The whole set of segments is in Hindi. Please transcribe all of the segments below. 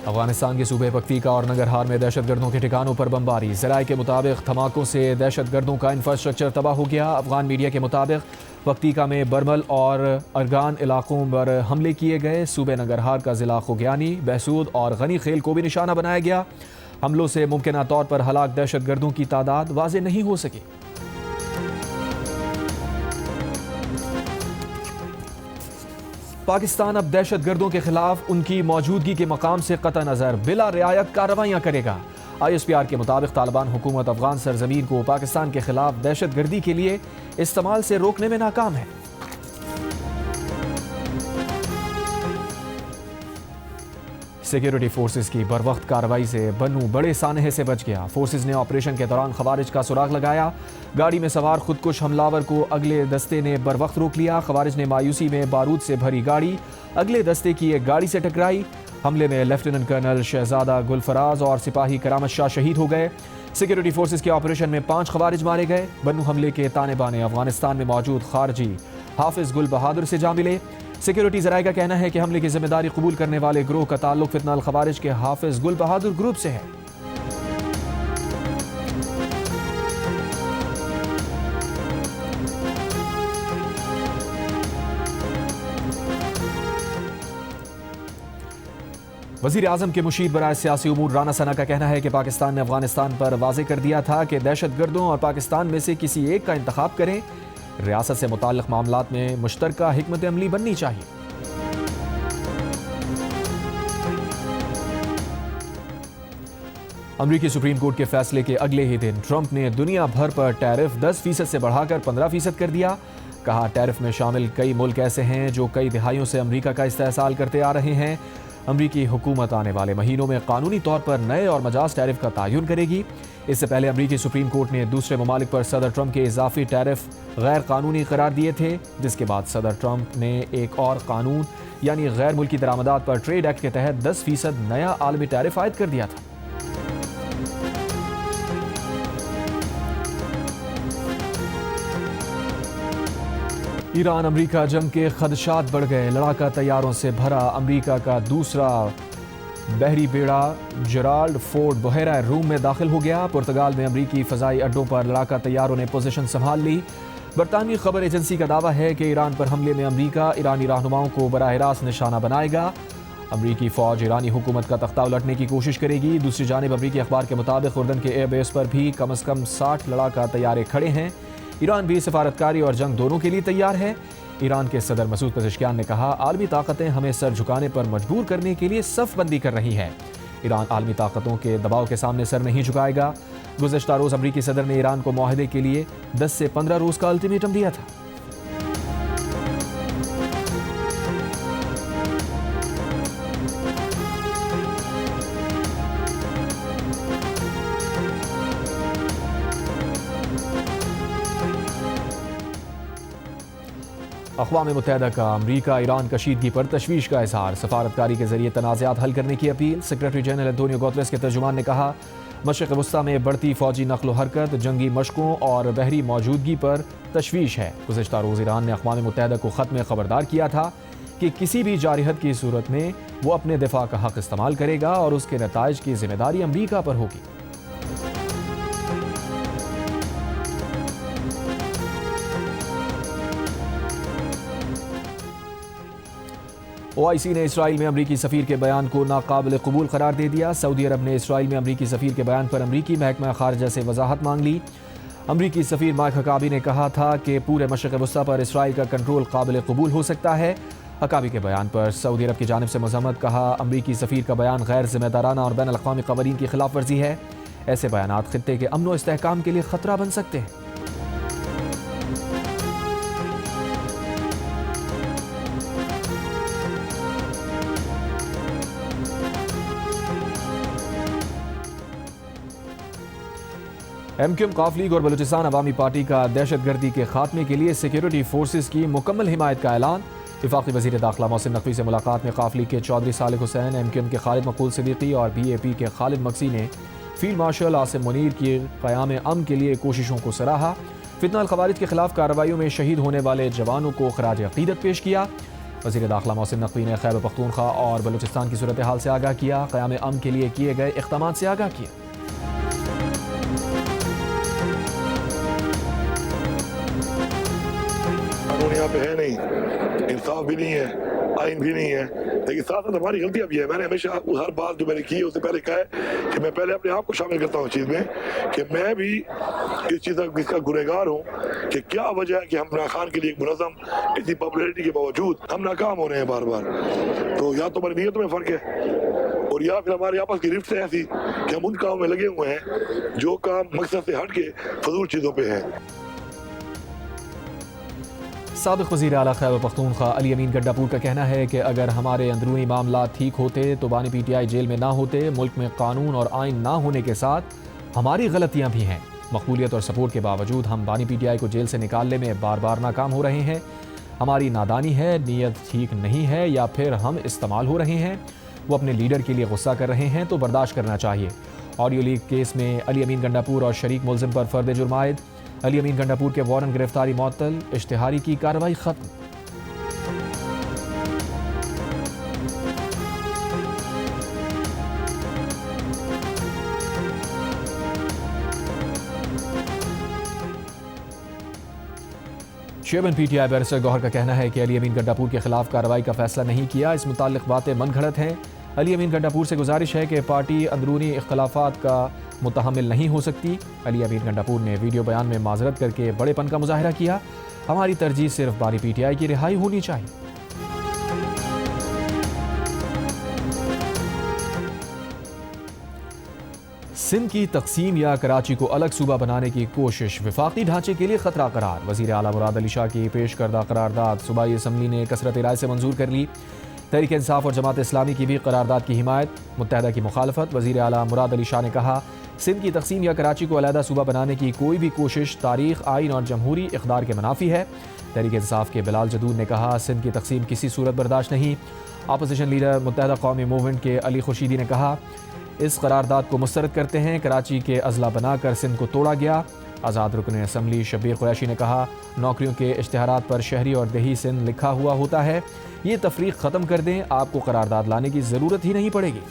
अफगानिस्तान के सूबे पख्तीका और नंगरहार में दहशतगर्दों के ठिकानों पर बमबारी। ज़राए के मुताबिक धमाकों से दहशतगर्दों का इंफ्रास्ट्रक्चर तबाह हो गया। अफगान मीडिया के मुताबिक पख्तीका में बरमल और अरगान इलाकों पर हमले किए गए। सूबे नंगरहार का ज़िला खुग्यानी, बहसूद और गनी खेल को भी निशाना बनाया गया। हमलों से मुमकिन तौर पर हलाक दहशतगर्दों की तादाद वाज़ेह नहीं हो सकी। पाकिस्तान अब दहशतगर्दों के खिलाफ उनकी मौजूदगी के मकाम से कतई नज़र बिला रियायत कार्रवाइयाँ करेगा। ISPR के मुताबिक तालिबान हुकूमत अफगान सरजमीन को पाकिस्तान के खिलाफ दहशतगर्दी के लिए इस्तेमाल से रोकने में नाकाम है। सिक्योरिटी फोर्सेस की बरवक्त कार्रवाई से बन्नू बड़े सानहे से बच गया। फोर्सेस ने ऑपरेशन के दौरान खवारिज का सुराग लगाया। गाड़ी में सवार खुदकुश हमलावर को अगले दस्ते ने बरवक्त रोक लिया। खवारिज ने मायूसी में बारूद से भरी गाड़ी अगले दस्ते की एक गाड़ी से टकराई। हमले में लेफ्टिनेंट कर्नल शहजादा गुलफराज और सिपाही करामत शाह शहीद हो गए। सिक्योरिटी फोर्सेस के ऑपरेशन में 5 खवारिज मारे गए। बन्नू हमले के ताने बाने अफगानिस्तान में मौजूद खारजी हाफिज गुल बहादुर से जा मिले। सिक्योरिटी ज़राए का कहना है कि हमले की जिम्मेदारी कबूल करने वाले ग्रोह का ताल्लुक फितना अल खवारिज के हाफिज गुल बहादुर ग्रुप से है। वज़ीर आज़म के मुशीर बराए सियासी उमूर राना सना का कहना है कि पाकिस्तान ने अफगानिस्तान पर वाज़े कर दिया था कि दहशतगर्दों और पाकिस्तान में से किसी एक का इंतखाब करें। रियासत से मुताल्लिक़ मामलात में मुश्तरका हिकमत अमली बननी चाहिए। अमरीकी सुप्रीम कोर्ट के फैसले के अगले ही दिन ट्रंप ने दुनिया भर पर टैरिफ 10% से बढ़ाकर 15% कर दिया। कहा, टैरिफ में शामिल कई मुल्क ऐसे हैं जो कई दिहाइयों से अमरीका का इस्तेहसाल करते आ रहे हैं। अमरीकी हुकूमत आने वाले महीनों में कानूनी तौर पर नए और मजाज टैरिफ का तयन करेगी। इससे पहले अमरीकी सुप्रीम कोर्ट ने दूसरे ममालिक पर सदर ट्रंप के इजाफी टैरिफ गैर कानूनी करार दिए थे, जिसके बाद सदर ट्रंप ने एक और कानून यानी गैर मुल्की दरामदात पर ट्रेड एक्ट के तहत 10% नया आलमी टैरिफ आयद कर दिया था। ईरान अमरीका जंग के खदशात बढ़ गए। लड़ाका तैयारों से भरा अमरीका का दूसरा बहरी बेड़ा जेराल्ड फोर्ड बहरा रूम में दाखिल हो गया। पुर्तगाल में अमरीकी फ़ज़ाई अड्डों पर लड़ाका तैयारों ने पोजीशन संभाल ली। बरतानवी खबर एजेंसी का दावा है कि ईरान पर हमले में अमरीका ईरानी रहनुमाओं को बराह रास्त निशाना बनाएगा। अमरीकी फ़ौज ईरानी हुकूमत का तख्ता उलटने की कोशिश करेगी। दूसरी जानिब अमरीकी अखबार के मुताबिक उर्दन के एयरबेस पर भी कम अज़ कम 60 लड़ाका तैयारे खड़े हैं। ईरान भी सफारतकारी और जंग दोनों के लिए तैयार है। ईरान के सदर मसूद पज़ेश्कियान ने कहा, आलमी ताकतें हमें सर झुकाने पर मजबूर करने के लिए सफ़बंदी कर रही हैं। ईरान आलमी ताकतों के दबाव के सामने सर नहीं झुकाएगा। गुज़श्ता रोज़ अमरीकी सदर ने ईरान को मुआहदे के लिए 10 से 15 रोज़ का अल्टीमेटम दिया था। अक़वाम मुत्तहिदा का अमरीका ईरान कशीदगी पर तशवीश का इजहार। सफारतकारी के जरिए तनाज़ात हल करने की appeal. Secretary general Antonio Guterres के तर्जुमान ने कहा, मशरिक़ वस्ता में बढ़ती फ़ौजी नक़्ल हरकत, जंगी मशकों और बहरी मौजूदगी पर तशवीश है। गुज़श्ता रोज़ ईरान ने अक़वाम मुत्तहिदा को ख़त में ख़बरदार किया था कि किसी भी जारिहत की सूरत में वो अपने दिफा का हक़ इस्तेमाल करेगा और उसके नताइज की जिम्मेदारी अमरीका पर होगी। OIC ने इसराइल में अमरीकी सफ़ीर के बयान को नाकाबिल कबूल करार दे दिया। सऊदी अरब ने इसराइल में अमरीकी सफ़ीर के बयान पर अमरीकी महकमा ख़ारिजा से वजाहत मांग ली। अमरीकी सफ़ीर माइक हकाबी ने कहा था कि पूरे मशरिक़ वस्ता पर इसराइल का कंट्रोल काबिल कबूल हो सकता है। हकाबी के बयान पर सऊदी अरब की जानिब से मज़म्मत। कहा, अमरीकी सफ़ीर का बयान गैर ज़िम्मेदाराना और बैन अल-अक़वामी क़वानीन की खिलाफ वर्जी है। ऐसे बयानात ख़ित्ते के अमन व इस्तेहकाम के लिए ख़तरा बन सकते हैं। MQM काफ लीग और बलूचिस्तान अवामी पार्टी का दहशतगर्दी के खात्मे के लिए सिक्योरिटी फोर्सेस की मुकम्मल हिमायत का ऐलान। वफाकी वज़ीर दाखिला मोहसिन नकवी से मुलाकात में काफ लीग के चौधरी सालिक हुसैन, MQM के खालिद मकबूल सिद्दीकी और BAP के खालिद मक्सी ने फील्ड मार्शल आसिम मुनीर की क़याम अमन के लिए कोशिशों को सराहा। फितना अल खवारिज के खिलाफ कार्रवाइयों में शहीद होने वाले जवानों को खराज अक़ीदत पेश किया। वज़ीर दाखिला मोहसिन नकवी ने खैबर पख्तूनख्वा और बलूचिस्तान की सूरत हाल से आगाह किया, क़याम अमन के लिए किए गए इक़दामात से आगाह किया। कानून यहाँ पे है नहीं, इंसाफ भी नहीं है, आइन भी नहीं है, लेकिन साथ साथ हमारी गलतियाँ भी है। मैंने हमेशा हर बात जो मैंने की उससे पहले कहा है कि मैं पहले अपने आप को शामिल करता हूँ इस चीज़ में कि मैं भी इस चीज़ का गुनहगार हूँ कि क्या वजह है कि हम इमरान खान के लिए एक मुनज़्ज़म इतनी पॉपुलैरिटी के बावजूद हम नाकाम हो रहे हैं बार बार। तो या तो हमारी नीयत में फ़र्क है और या फिर हमारे आपस की रिफ्ट है ऐसी कि हम उन कामों में लगे हुए हैं जो काम मकसद से हट के फजूल चीज़ों पर है। साबिक़ वज़ीर आला खैबर पख्तूनख्वा अली अमीन गड्डापुर का कहना है कि अगर हमारे अंदरूनी मामला ठीक होते तो बानी PTI जेल में ना होते। मुल्क में कानून और आइन ना होने के साथ हमारी गलतियां भी हैं। मकबूलियत और सपोर्ट के बावजूद हम बानी PTI को जेल से निकालने में बार बार नाकाम हो रहे हैं। हमारी नादानी है, नीयत ठीक नहीं है, या फिर हम इस्तेमाल हो रहे हैं। वो अपने लीडर के लिए गुस्सा कर रहे हैं तो बर्दाश्त करना चाहिए। ऑडियो लीक केस में अली अमीन गंडापुर और शरीक मुलजिम पर फर्द जुर्म आयद। अली अमीन गंडापुर के वारंट गिरफ्तारी मुअत्तल, इश्तिहारी की कार्रवाई खत्म। चेयरमैन PTI बैरिस्टर गौहर का कहना है कि अली अमीन गंडापुर के खिलाफ कार्रवाई का फैसला नहीं किया। इस मुताल्लिक बातें मनगढ़ंत हैं। अली अमीन गंडापुर से गुजारिश है कि पार्टी अंदरूनी इख्तलाफात का मुतहम्मिल नहीं हो सकती। अली अमीन गंडापुर ने वीडियो बयान में माजरत करके बड़ेपन का मुजाहिरा किया। हमारी तरजीह सिर्फ बानी PTI की रिहाई होनी चाहिए। सिंध की तकसीम या कराची को अलग सूबा बनाने की कोशिश वफाकी ढांचे के लिए खतरा करार। वज़ीर आला मुराद अली शाह की पेश करदा करारदाद सूबाई असम्बली ने कसरत राय से मंजूर कर ली। तहरीक इंसाफ और जमात इस्लामी की भी करारदाद की हिमायत, मुत्तहदा की मुखालफत। वज़ीर आला मुराद अली शाह ने कहा, सिंध की तकसीम या कराची को अलहदा सूबा बनाने की कोई भी कोशिश तारीख, आइन और जमहूरी इक़दार के मुनाफी है। तहरीक इंसाफ के बिलाल जदूद ने कहा, सिंध की तकसीम किसी सूरत बर्दाश्त नहीं। अपोजिशन लीडर मुत्तहदा कौमी मूवमेंट के अली खुर्शीदी ने कहा, इस करारदाद को मुस्तरद करते हैं। कराची के अजला बनाकर सिंध को तोड़ा गया। आज़ाद रुकन असम्बली शब्बीर कुरैशी ने कहा, नौकरियों के इश्तिहारात पर शहरी और देही सिंध लिखा हुआ होता है। ये तफरीक ख़त्म कर दें, आपको करारदाद लाने की ज़रूरत ही नहीं पड़ेगी।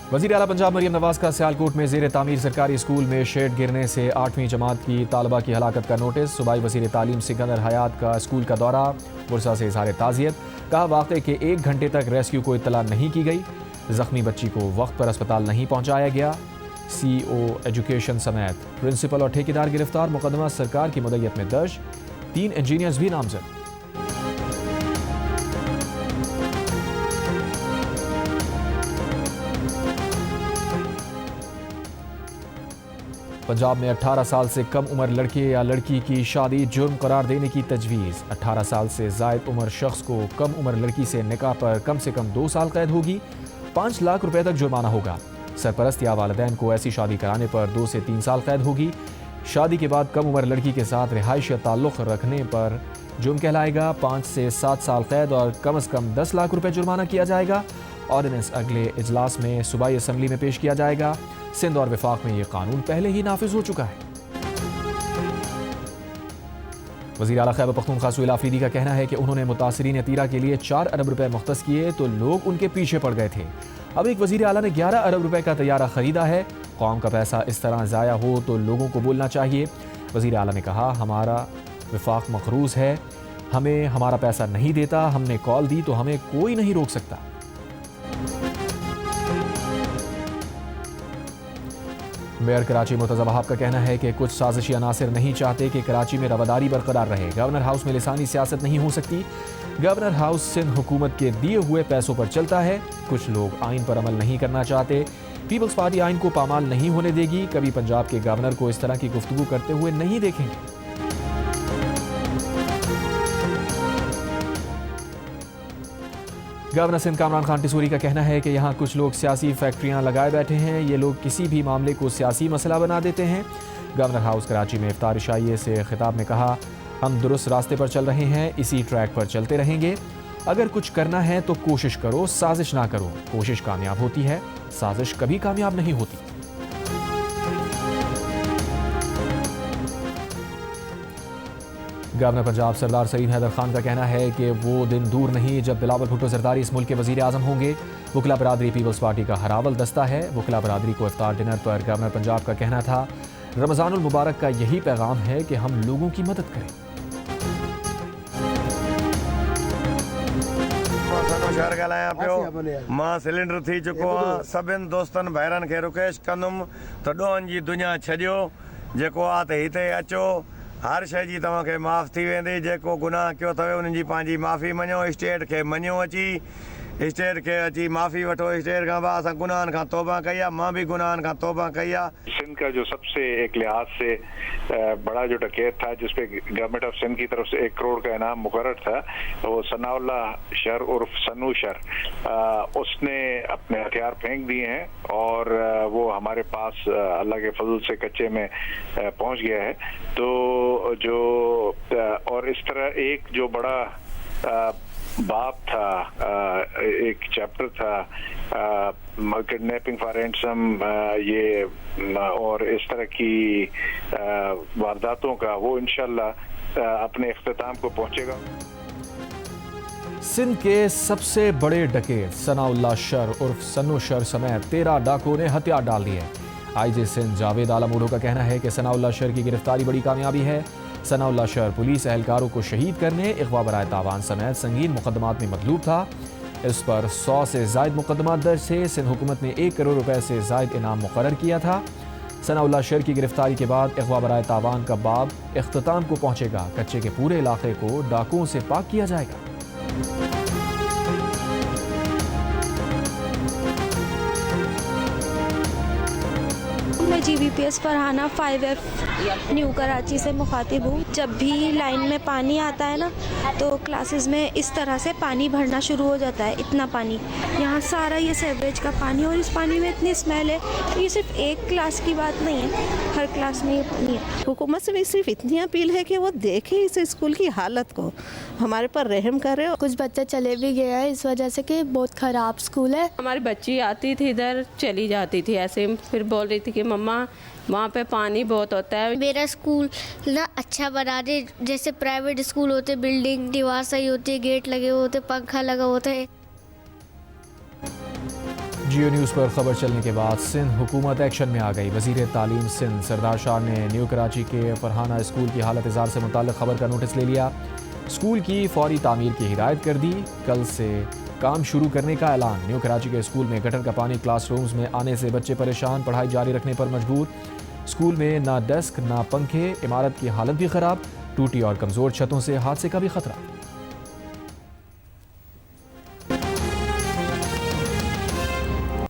वज़ीर आला पंजाब मरियम नवाज का सियालकोट में ज़ेर तामीर सरकारी स्कूल में शेड गिरने से 8वीं जमात की तालबा की हलाकत का नोटिस। सूबाई वज़ीर तालीम सिकंदर हयात का स्कूल का दौरा, बुरसा से इज़हार ताज़ियत। कहा, वाक़े के 1 घंटे तक रेस्क्यू को इत्तला नहीं की गई। ज़ख्मी बच्ची को वक्त पर अस्पताल नहीं पहुँचाया गया। CO एजुकेशन समेत प्रिंसिपल और ठेकेदार गिरफ्तार। मुकदमा सरकार की मुद्दत में दर्ज। 3 इंजीनियर्स भी नामजद। पंजाब में 18 साल से कम उम्र लड़के या लड़की की शादी जुर्म करार देने की तजवीज़। 18 साल से ज़ायद उम्र शख्स को कम उम्र लड़की से निकाह पर कम से कम 2 साल कैद होगी। 5 लाख रुपए तक जुर्माना होगा। सरपरस्त या वालिदैन को ऐसी शादी कराने पर 2 से 3 साल कैद होगी। शादी के बाद कम उम्र लड़की के साथ रिहाइश या ताल्लुक़ रखने पर जुर्म कहलाएगा। 5 से 7 साल कैद और कम से कम 10 लाख रुपए जुर्माना किया जाएगा। ऑर्डिनेंस अगले इजलास में सूबाई असम्बली में पेश किया जाएगा। सिंध और वफाक में ये कानून पहले ही नाफिज हो चुका है। वज़ीर आला खैबर पख्तूनख्वा सुहेल आफरीदी का कहना है कि उन्होंने मुतासिरीन तीरा के लिए 4 अरब रुपए मुख्तस किए तो लोग उनके पीछे पड़ गए थे। अब एक वज़ीर आला ने 11 अरब रुपए का तैयारा खरीदा है। कौम का पैसा इस तरह ज़ाया हो तो लोगों को बोलना चाहिए। वज़ीर आला ने कहा, हमारा वफाक मखरूज है, हमें हमारा पैसा नहीं देता। हमने कॉल दी तो हमें कोई नहीं रोक सकता। मेयर कराची मुर्तज़ा वहाब का कहना है कि कुछ साजिशी अनासिर नहीं चाहते कि कराची में रवादारी बरकरार रहे। गवर्नर हाउस में लिसानी सियासत नहीं हो सकती। गवर्नर हाउस सिंध हुकूमत के दिए हुए पैसों पर चलता है। कुछ लोग आइन पर अमल नहीं करना चाहते। पीपल्स पार्टी आइन को पामाल नहीं होने देगी। कभी पंजाब के गवर्नर को इस तरह की गुफ्तगू करते हुए नहीं देखेंगे। गवर्नर सिंध कामरान खान टिसूरी का कहना है कि यहाँ कुछ लोग सियासी फैक्ट्रियाँ लगाए बैठे हैं। ये लोग किसी भी मामले को सियासी मसला बना देते हैं। गवर्नर हाउस कराची में इफ्तार इशाइये से खिताब में कहा, हम दुरुस्त रास्ते पर चल रहे हैं, इसी ट्रैक पर चलते रहेंगे। अगर कुछ करना है तो कोशिश करो, साजिश ना करो। कोशिश कामयाब होती है, साजिश कभी कामयाब नहीं होती। गवर्नर पंजाब सरदार सईद हैदर खान का कहना है कि वो दिन दूर नहीं जब बिलावल भुट्टो जरदारी इस मुल्क के वजीर आजम होंगे। वकला बरादरी पीपल्स पार्टी का हरावल दस्ता है। वकला बरादरी को इफ्तार डिनर पर गवर्नर पंजाब का कहना था, रमज़ानुल मुबारक का यही पैगाम है कि हम लोगों की मदद करें। शहर ॻाल्हायां पियो, मां सिलेंडर थी चुको आहियां। सभिनि दोस्तनि भाइरनि खे रिक्वेस्ट कंदुमि त ॾोहनि जी दुनिया छॾियो, जेको आहे त हिते अचो, हर शइ जी तव्हांखे माफ़ थी वेंदी। जेको गुनाह कयो अथव उन्हनि जी पंहिंजी माफ़ी मञो, स्टेट खे मञो, अची स्टेट खे अची माफ़ी वठो। स्टेट खां बाद असां गुनाहनि खां तौबा कई आहे, मां बि गुनाहनि खां तौबा कई आहे। सिंध का जो सबसे एक लिहाज से बड़ा जो डकैत था, जिसपे गवर्नमेंट ऑफ सिंध की तरफ से 1 करोड़ का इनाम मुकर्रर था, वो सनाउल्लाह शर उर्फ सन्नू शर, उसने अपने हथियार फेंक दिए हैं और वो हमारे पास अल्लाह के फजल से कच्चे में पहुंच गया है। तो जो और इस तरह एक जो बड़ा बाप था, एक चैप्टर था किडनैपिंग फॉर रैंसम, ये और इस तरह की वारदातों का, वो इंशाल्लाह अपने इख्तिताम को पहुंचेगा। सिंध के सबसे बड़े डकैत सनाउल्लाह शर उर्फ सन्नू शर समेत 13 डाकुओं ने हथियार डाल दिए। आईजी सिंध जावेद आलमूढ़ो का कहना है कि सनाउल्लाह शर की गिरफ्तारी बड़ी कामयाबी है। सनाउल्लाह शर पुलिस एहलकारों को शहीद करने, अगवा बराए तावान समेत संगीन मुकदमात में मतलूब था। इस पर 100 से जायद मुकदमात दर्ज थे। सिंध हुकूमत ने 1 करोड़ रुपए से जायद इनाम मुकर्रर किया था। सनाउल्लाह शर की गिरफ्तारी के बाद अगवा बराए तावान का बाब इख्तिताम को पहुंचेगा। कच्चे के पूरे इलाके को डाकुओं से पाक किया जाएगा। मैं GBPS Farhana 5F new Karachi से मुखातिब हूँ। जब भी लाइन में पानी आता है ना, तो क्लासेस में इस तरह से पानी भरना शुरू हो जाता है। इतना पानी, यहाँ सारा ये सीवरेज का पानी, और इस पानी में इतनी स्मेल है। ये सिर्फ एक क्लास की बात नहीं है, हर क्लास में ये पानी है। हुकूमत से भी सिर्फ इतनी अपील है कि वो देखे इस स्कूल की हालत को, हमारे पर रहम करे। कुछ बच्चे चले भी गए हैं इस वजह से कि बहुत ख़राब स्कूल है। हमारी बच्ची आती थी इधर, चली जाती थी ऐसे, फिर बोल रही थी कि मम्मा वहाँ पे पानी बहुत होता है। मेरा स्कूल ना अच्छा बना दे, जैसे प्राइवेट स्कूल होते, बिल्डिंग दीवार सही होती है, गेट लगे होते, पंखा लगा होता है। जियो न्यूज़ पर खबर चलने के बाद सिंध हुकूमत एक्शन में आ गई। वज़ीर तालीम सिंध सरदार शाह ने न्यू कराची के फरहाना स्कूल की हालत इज़ार से मुताल्लिक़ खबर का नोटिस ले लिया। स्कूल की फौरी तामीर की हिदायत कर दी। कल से काम शुरू करने का ऐलान। न्यू कराची के स्कूल में गटर का पानी क्लासरूम्स में आने से बच्चे परेशान, पढ़ाई जारी रखने पर मजबूर। स्कूल में ना डेस्क ना पंखे, इमारत की हालत भी ख़राब, टूटी और कमज़ोर छतों से हादसे का भी खतरा।